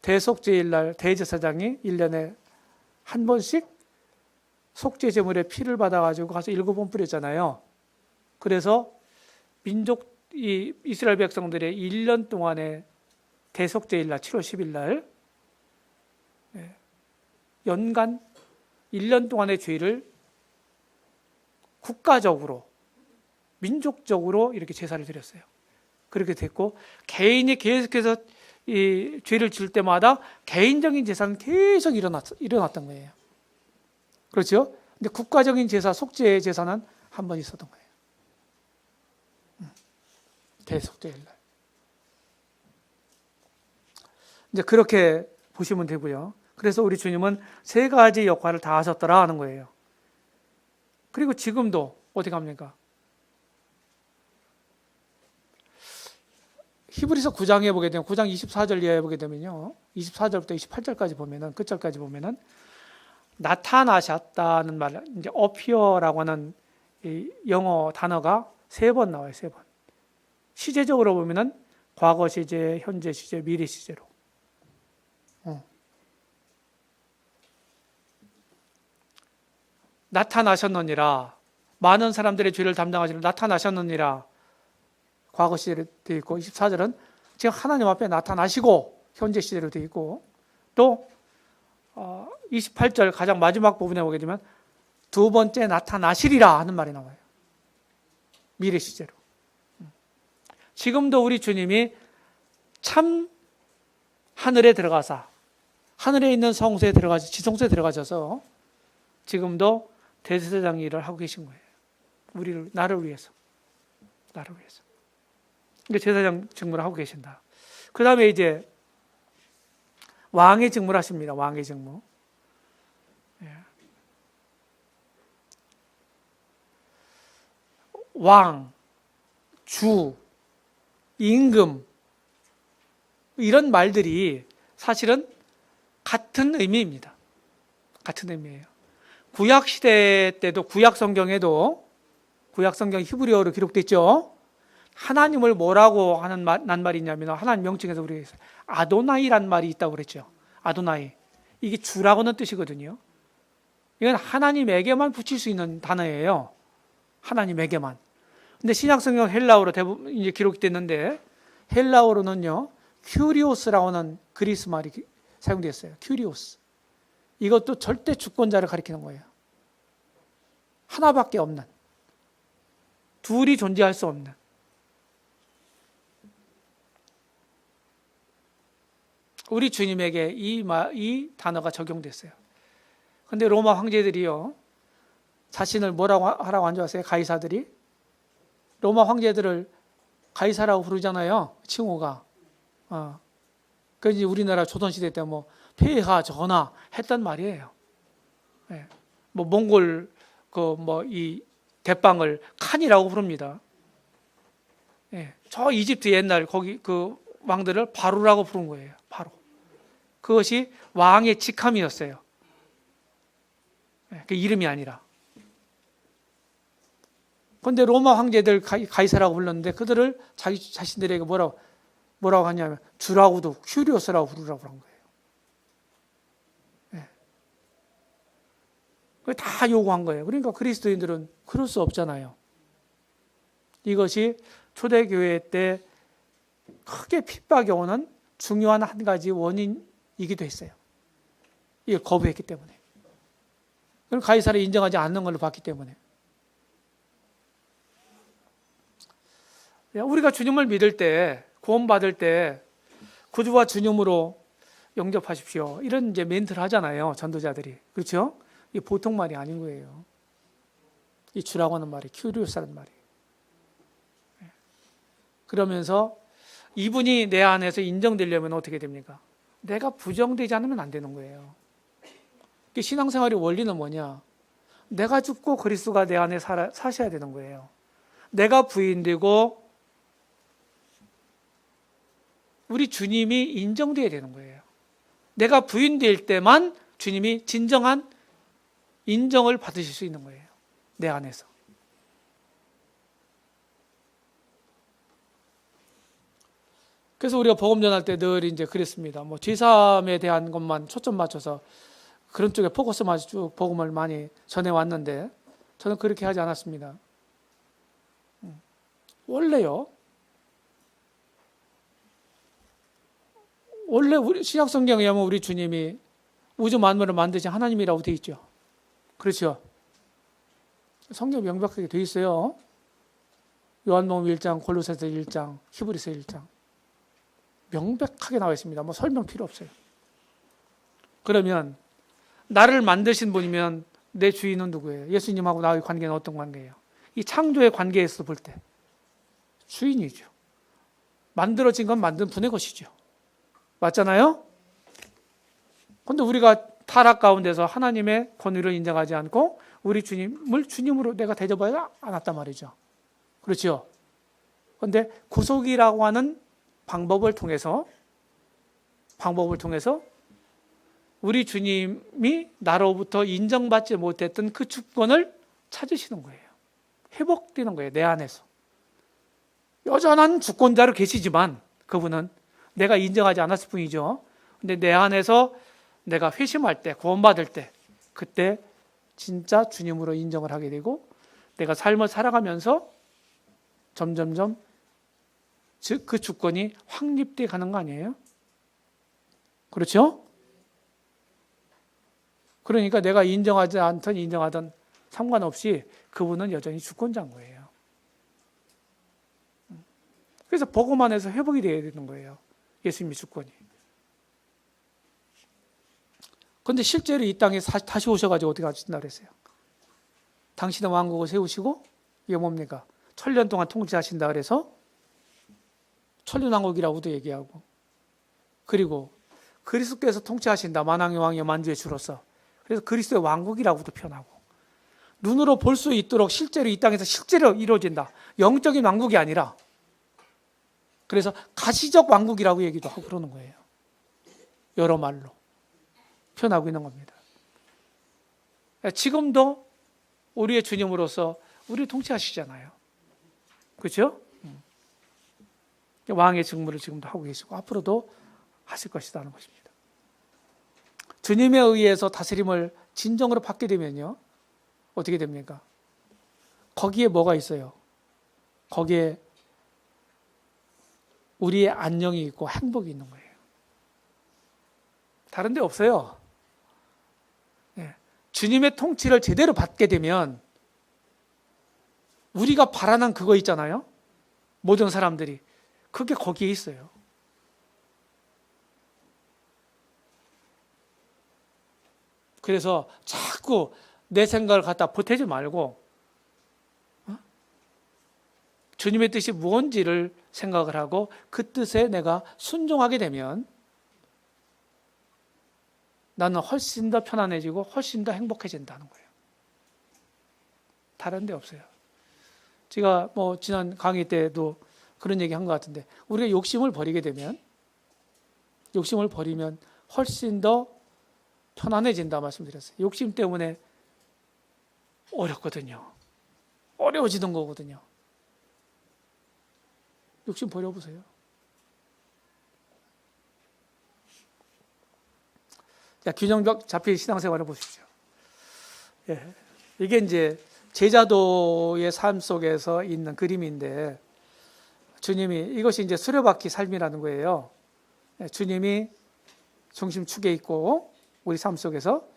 대속죄일날 대제사장이 1년에 한 번씩 속죄제물의 피를 받아가지고 가서 7번 뿌렸잖아요. 그래서 이스라엘 백성들의 1년 동안의 대속죄일날 7월 10일날 연간 1년 동안의 죄를 국가적으로 민족적으로 이렇게 제사를 드렸어요. 그렇게 됐고 개인이 계속해서 이 죄를 지을 때마다 개인적인 제사는 계속 일어났던 거예요. 그렇죠? 근데 국가적인 제사, 속죄 제사는 한 번 있었던 거예요. 대속죄일날. 이제 그렇게 보시면 되고요. 그래서 우리 주님은 세 가지 역할을 다 하셨더라 하는 거예요. 그리고 지금도 어떻게 합니까? 히브리서 9장에 보게 되면 9장 24절 이하에 보게 되면요. 24절부터 28절까지 보면은 끝절까지 보면은 나타나셨다는 말, 이제 appear라고 하는 이 영어 단어가 3번 나와요. 3번. 시제적으로 보면은 과거 시제, 현재 시제, 미래 시제로. 나타나셨느니라. 많은 사람들의 죄를 담당하시는 나타나셨느니라. 과거 시제로 되어 있고 24절은 지금 하나님 앞에 나타나시고 현재 시제로 되어 있고 또 28절 가장 마지막 부분에 보게 되면 두 번째 나타나시리라 하는 말이 나와요. 미래 시제로. 지금도 우리 주님이 참 하늘에 들어가사, 하늘에 있는 성소에 들어가서, 지성소에 들어가셔서 지금도 대제사장 일을 하고 계신 거예요. 우리를, 나를 위해서. 나를 위해서. 그러니까 제사장 직무를 하고 계신다. 그 다음에 이제 왕의 직무를 하십니다. 왕의 직무. 왕, 주, 임금, 이런 말들이 사실은 같은 의미입니다. 같은 의미예요. 구약 시대 때도, 구약 성경에도, 구약 성경 히브리어로 기록됐죠. 하나님을 뭐라고 하는 난 말이 있냐면, 하나님 명칭에서 우리가 아도나이란 말이 있다고 그랬죠. 아도나이. 이게 주라고는 뜻이거든요. 이건 하나님에게만 붙일 수 있는 단어예요. 하나님에게만. 근데 신약 성경 헬라어로 대부분 이제 기록이 됐는데, 헬라어로는요, 큐리오스라고 하는 그리스 말이 사용되었어요. 큐리오스. 이것도 절대 주권자를 가리키는 거예요. 하나밖에 없는. 둘이 존재할 수 없는. 우리 주님에게 이 단어가 적용됐어요. 근데 로마 황제들이요, 자신을 뭐라고 하라고 한 줄 아세요? 가이사들이? 로마 황제들을 가이사라고 부르잖아요. 칭호가. 그 이제 우리나라 조선시대 때 뭐 폐하 전하 했단 말이에요. 예. 뭐 몽골 이 대빵을 칸이라고 부릅니다. 예. 저 이집트 옛날 거기 그 왕들을 바로라고 부른 거예요. 바로. 그것이 왕의 직함이었어요. 예. 그 이름이 아니라. 그런데 로마 황제들 가이사라고 불렀는데 그들을 자신들에게 뭐라고 하냐면 주라고도 큐리오스라고 부르라고 한 거예요. 네. 그걸 다 요구한 거예요. 그러니까 그리스도인들은 그럴 수 없잖아요. 이것이 초대교회 때 크게 핍박이 오는 중요한 한 가지 원인이기도 했어요. 이걸 거부했기 때문에. 그럼 가이사를 인정하지 않는 걸로 봤기 때문에. 우리가 주님을 믿을 때, 구원받을 때 구주와 주님으로 영접하십시오. 이런 이제 멘트를 하잖아요. 전도자들이. 그렇죠? 이게 보통 말이 아닌 거예요. 이 주라고 하는 말이, 큐리오스라는 말이. 그러면서 이분이 내 안에서 인정되려면 어떻게 됩니까? 내가 부정되지 않으면 안 되는 거예요. 신앙생활의 원리는 뭐냐? 내가 죽고 그리스도가 내 안에 사셔야 되는 거예요. 내가 부인되고 우리 주님이 인정되어야 되는 거예요. 내가 부인될 때만 주님이 진정한 인정을 받으실 수 있는 거예요. 내 안에서. 그래서 우리가 복음 전할 때 늘 이제 그랬습니다. 뭐 죄사함에 대한 것만 초점 맞춰서 그런 쪽에 포커스 맞춰 쭉 복음을 많이 전해 왔는데 저는 그렇게 하지 않았습니다. 원래요. 원래 우리 신약 성경에 의하면 우리 주님이 우주 만물을 만드신 하나님이라고 되어 있죠. 그렇죠? 성경 명백하게 되어 있어요. 요한복음 1장, 골로새서 1장, 히브리서 1장. 명백하게 나와 있습니다. 뭐 설명 필요 없어요. 그러면 나를 만드신 분이면 내 주인은 누구예요? 예수님하고 나의 관계는 어떤 관계예요? 이 창조의 관계에서 볼 때 주인이죠. 만들어진 건 만든 분의 것이죠. 맞잖아요? 그런데 우리가 타락 가운데서 하나님의 권위를 인정하지 않고 우리 주님을 주님으로 내가 대접하지 않았단 말이죠. 그렇죠? 그런데 구속이라고 하는 방법을 통해서 우리 주님이 나로부터 인정받지 못했던 그 주권을 찾으시는 거예요. 회복되는 거예요. 내 안에서. 여전한 주권자로 계시지만 그분은 내가 인정하지 않았을 뿐이죠. 근데 내 안에서 내가 회심할 때, 구원받을 때, 그때 진짜 주님으로 인정을 하게 되고 내가 삶을 살아가면서 점점점 그 주권이 확립돼 가는 거 아니에요? 그렇죠? 그러니까 내가 인정하지 않든 인정하든 상관없이 그분은 여전히 주권자인 거예요. 그래서 보고만 해서 회복이 되어야 되는 거예요. 예수님의 주권이. 그런데 실제로 이 땅에 다시 오셔가지고 어떻게 하신다 그랬어요? 당신의 왕국을 세우시고 이게 뭡니까? 1000년 동안 통치하신다 그래서 천년왕국이라고도 얘기하고, 그리고 그리스도께서 통치하신다. 만왕의 왕이여 만주의 주로서. 그래서 그리스도의 왕국이라고도 표현하고, 눈으로 볼 수 있도록 실제로 이 땅에서 실제로 이루어진다. 영적인 왕국이 아니라, 그래서 가시적 왕국이라고 얘기도 하고 그러는 거예요. 여러 말로 표현하고 있는 겁니다. 지금도 우리의 주님으로서 우리를 통치하시잖아요. 그렇죠? 왕의 직무를 지금도 하고 계시고 앞으로도 하실 것이라는 것입니다. 주님에 의해서 다스림을 진정으로 받게 되면요, 어떻게 됩니까? 거기에 뭐가 있어요? 거기에 우리의 안녕이 있고 행복이 있는 거예요. 다른 데 없어요. 주님의 통치를 제대로 받게 되면 우리가 바라는 그거 있잖아요. 모든 사람들이. 그게 거기에 있어요. 그래서 자꾸 내 생각을 갖다 보태지 말고 주님의 뜻이 무언지를 생각을 하고 그 뜻에 내가 순종하게 되면 나는 훨씬 더 편안해지고 훨씬 더 행복해진다는 거예요. 다른 데 없어요. 제가 지난 강의 때도 그런 얘기 한 것 같은데, 우리가 욕심을 버리게 되면, 욕심을 버리면 훨씬 더 편안해진다 말씀드렸어요. 욕심 때문에 어렵거든요. 어려워지는 거거든요. 욕심 버려보세요. 자, 균형벽 잡힌 신앙생활을 보십시오. 예. 이게 이제 제자도의 삶 속에서 있는 그림인데, 주님이, 이것이 이제 수레바퀴 삶이라는 거예요. 예. 주님이 중심축에 있고, 우리 삶 속에서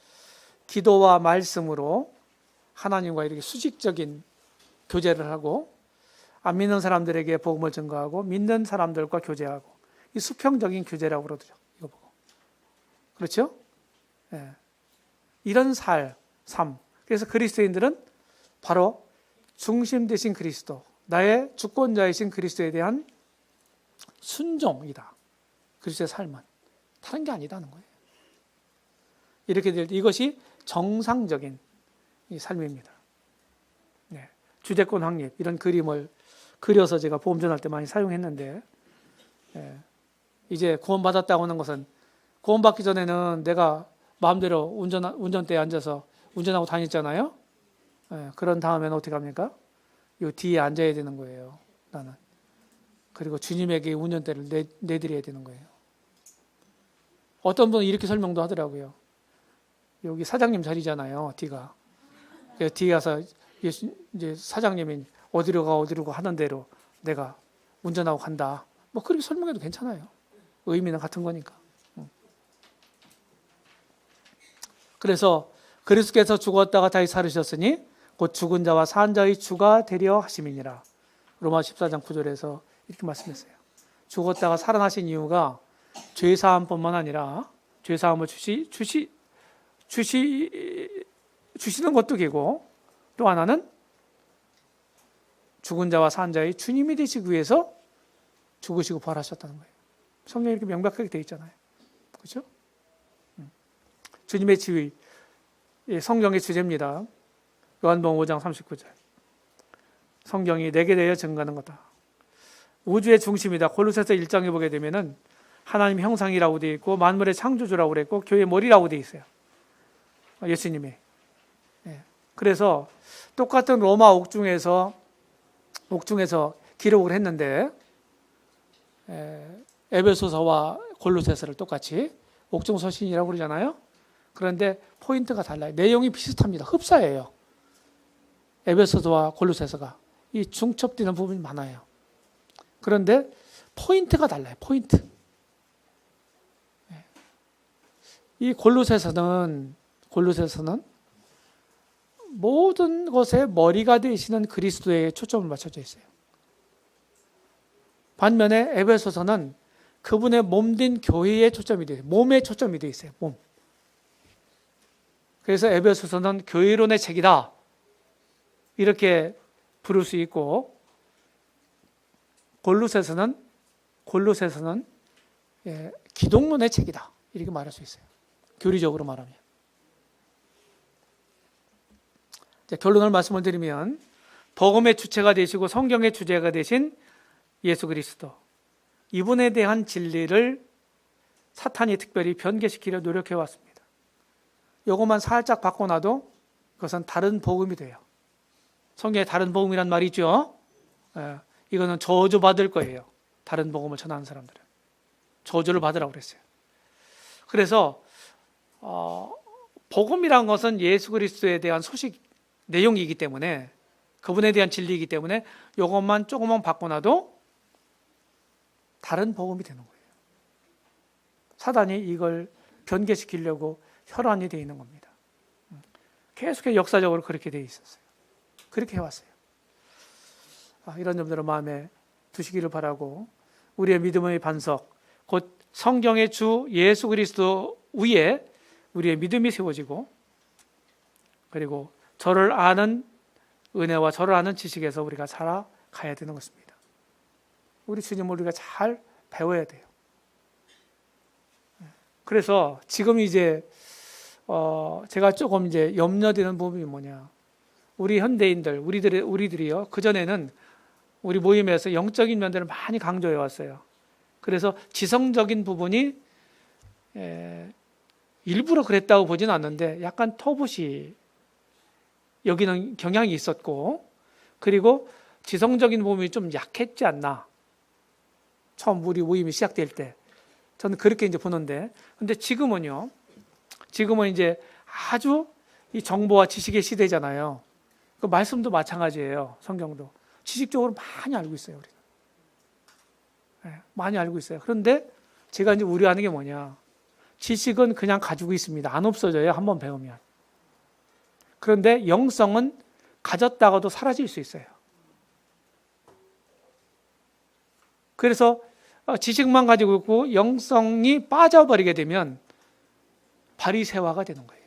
기도와 말씀으로 하나님과 이렇게 수직적인 교제를 하고, 안 믿는 사람들에게 복음을 증거하고, 믿는 사람들과 교제하고, 이 수평적인 교제라고 그러더라고요. 이거 보고. 그렇죠? 예. 이런 삶. 그래서 그리스도인들은 바로 중심 되신 그리스도, 나의 주권자이신 그리스도에 대한 순종이다. 그리스도의 삶은 다른 게 아니다는 거예요. 이렇게 될 때 이것이 정상적인 이 삶입니다. 네. 주제권 확립, 이런 그림을 그려서 제가 복음 전할 때 많이 사용했는데, 이제 구원받았다고 하는 것은, 구원받기 전에는 내가 마음대로 운전대에 앉아서 운전하고 다녔잖아요. 그런 다음에는 어떻게 합니까? 이 뒤에 앉아야 되는 거예요, 나는. 그리고 주님에게 운전대를 내드려야 되는 거예요. 어떤 분은 이렇게 설명도 하더라고요. 여기 사장님 자리잖아요, 뒤가. 뒤에 가서 이제 사장님이 어디로 가 하는 대로 내가 운전하고 간다. 그렇게 설명해도 괜찮아요. 의미는 같은 거니까. 그래서 그리스도께서 죽었다가 다시 살으셨으니 곧 죽은 자와 산 자의 주가 되려 하심이니라. 로마 14장 9절에서 이렇게 말씀했어요. 죽었다가 살아나신 이유가 죄사함뿐만 아니라 죄사함을 주시는 것도 되고, 또 하나는 죽은 자와 산 자의 주님이 되시기 위해서 죽으시고 부활하셨다는 거예요. 성경에 이렇게 명백하게 되어 있잖아요. 그렇죠? 주님의 지위, 성경의 주제입니다. 요한복음 5장 39절. 성경이 내게 대하여 증거하는 거다. 우주의 중심이다. 골로새서 1장에 보게 되면은 하나님 형상이라고 되어 있고 만물의 창조주라고 그랬고 교회의 머리라고 되어 있어요. 예수님이. 그래서 똑같은 로마 옥중에서 기록을 했는데, 에베소서와 골로새서를 똑같이 옥중 서신이라고 그러잖아요. 그런데 포인트가 달라요. 내용이 비슷합니다. 흡사해요. 에베소서와 골로새서가 이 중첩되는 부분이 많아요. 그런데 포인트가 달라요. 포인트. 이 골로새서는 모든 것의 머리가 되시는 그리스도에 초점을 맞춰져 있어요. 반면에 에베소서는 그분의 몸된 교회에 초점이 되어 있어요. 몸에 초점이 되어 있어요. 몸. 그래서 에베소서는 교회론의 책이다, 이렇게 부를 수 있고, 골로새서는 기독론의 책이다, 이렇게 말할 수 있어요. 교리적으로 말하면. 결론을 말씀을 드리면, 복음의 주체가 되시고 성경의 주제가 되신 예수 그리스도, 이분에 대한 진리를 사탄이 특별히 변개시키려 노력해 왔습니다. 이것만 살짝 바꿔놔도 그것은 다른 복음이 돼요. 성경에 다른 복음이란 말이 있죠. 이거는 저주받을 거예요. 다른 복음을 전하는 사람들은 저주를 받으라고 그랬어요. 그래서 복음이란 것은 예수 그리스도에 대한 소식 내용이기 때문에, 그분에 대한 진리이기 때문에 이것만 조금만 바꿔놔도 다른 복음이 되는 거예요. 사단이 이걸 변개시키려고 혈안이 되어 있는 겁니다. 계속해서 역사적으로 그렇게 되어 있었어요. 그렇게 해왔어요. 이런 점들을 마음에 두시기를 바라고, 우리의 믿음의 반석, 곧 성경의 주 예수 그리스도 위에 우리의 믿음이 세워지고, 그리고 저를 아는 은혜와 저를 아는 지식에서 우리가 살아가야 되는 것입니다. 우리 주님을 우리가 잘 배워야 돼요. 그래서 지금 이제 제가 조금 이제 염려되는 부분이 뭐냐, 우리 현대인들, 우리들이요, 그전에는 우리 모임에서 영적인 면들을 많이 강조해 왔어요. 그래서 지성적인 부분이 일부러 그랬다고 보지는 않는데 약간 터부시 여기는 경향이 있었고, 그리고 지성적인 부분이 좀 약했지 않나, 처음 우리 모임이 시작될 때 저는 그렇게 이제 보는데, 근데 지금은 이제 아주 이 정보와 지식의 시대잖아요. 그 말씀도 마찬가지예요. 성경도 지식적으로 많이 알고 있어요. 우리는 많이 알고 있어요. 그런데 제가 이제 우려하는 게 뭐냐, 지식은 그냥 가지고 있습니다. 안 없어져요, 한번 배우면. 그런데 영성은 가졌다가도 사라질 수 있어요. 그래서 지식만 가지고 있고 영성이 빠져버리게 되면 바리새화가 되는 거예요.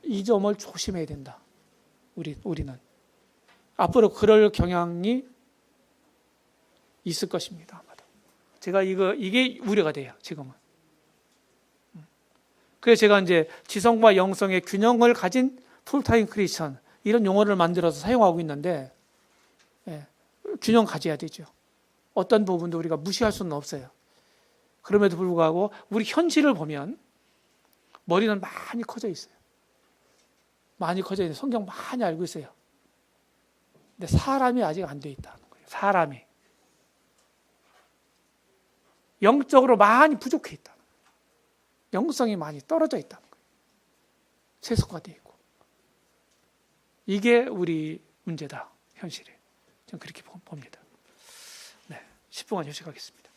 이 점을 조심해야 된다. 우리는 앞으로 그럴 경향이 있을 것입니다. 제가 이게 우려가 돼요, 지금은. 그래서 제가 이제 지성과 영성의 균형을 가진 풀타임 크리스천, 이런 용어를 만들어서 사용하고 있는데, 균형 가져야 되죠. 어떤 부분도 우리가 무시할 수는 없어요. 그럼에도 불구하고 우리 현실을 보면 머리는 많이 커져 있어요. 많이 커져 있는, 성경 많이 알고 있어요. 근데 사람이 아직 안 돼 있다는 거예요. 사람이 영적으로 많이 부족해 있다는 거예요. 영성이 많이 떨어져 있다는 거예요. 세속화되어 있고. 이게 우리 문제다, 현실에. 저는 그렇게 봅니다. 네, 10분간 휴식하겠습니다.